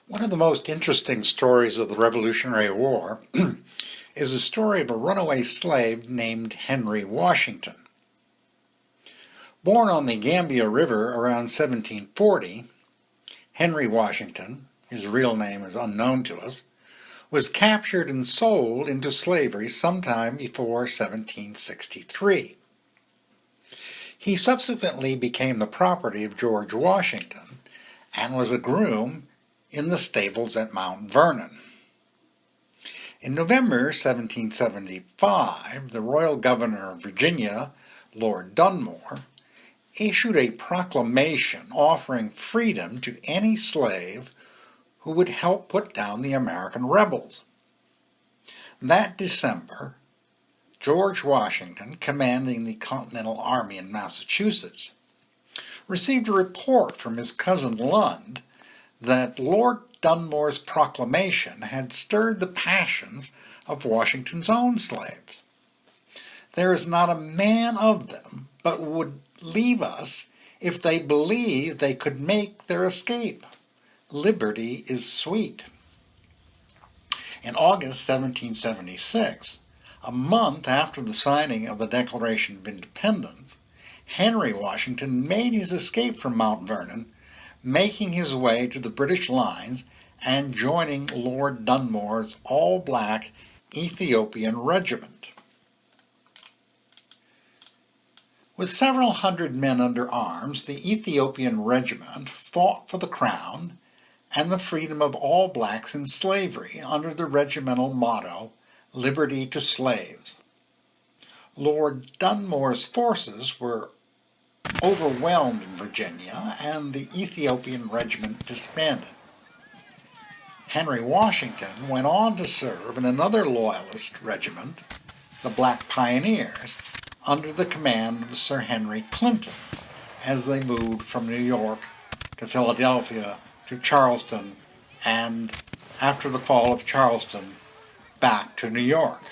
One of the most interesting stories of the Revolutionary War is the story of a runaway slave named Henry Washington. Born on the Gambia River around 1740, Henry Washington, his real name is unknown to us, was captured and sold into slavery sometime before 1763. He subsequently became the property of George Washington and was a groom in the stables at Mount Vernon. In November 1775, the royal governor of Virginia, Lord Dunmore, issued a proclamation offering freedom to any slave who would help put down the American rebels. That December, George Washington, commanding the Continental Army in Massachusetts, received a report from his cousin Lund that Lord Dunmore's proclamation had stirred the passions of Washington's own slaves. There is not a man of them but would leave us if they believed they could make their escape. Liberty is sweet. In August 1776, a month after the signing of the Declaration of Independence, Henry Washington made his escape from Mount Vernon, making his way to the British lines and joining Lord Dunmore's all-black Ethiopian regiment. With several hundred men under arms, the Ethiopian regiment fought for the crown and the freedom of all blacks in slavery under the regimental motto, "Liberty to slaves." Lord Dunmore's forces were overwhelmed in Virginia, and the Ethiopian regiment disbanded. Henry Washington went on to serve in another Loyalist regiment, the Black Pioneers, under the command of Sir Henry Clinton, as they moved from New York to Philadelphia to Charleston, and after the fall of Charleston, back to New York.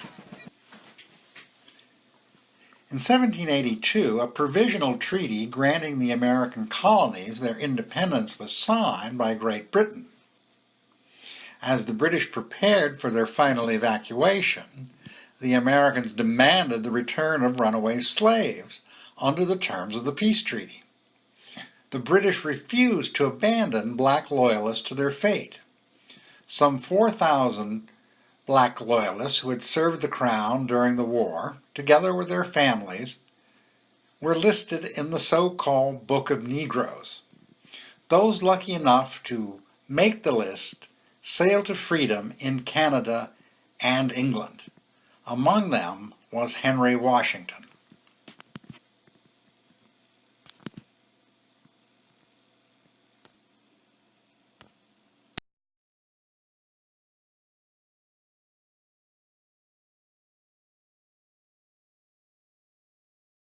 In 1782, a provisional treaty granting the American colonies their independence was signed by Great Britain. As the British prepared for their final evacuation, the Americans demanded the return of runaway slaves under the terms of the peace treaty. The British refused to abandon black loyalists to their fate. Some 4,000 black loyalists who had served the crown during the war, together with their families, were listed in the so-called Book of Negroes. Those lucky enough to make the list sailed to freedom in Canada and England. Among them was Henry Washington.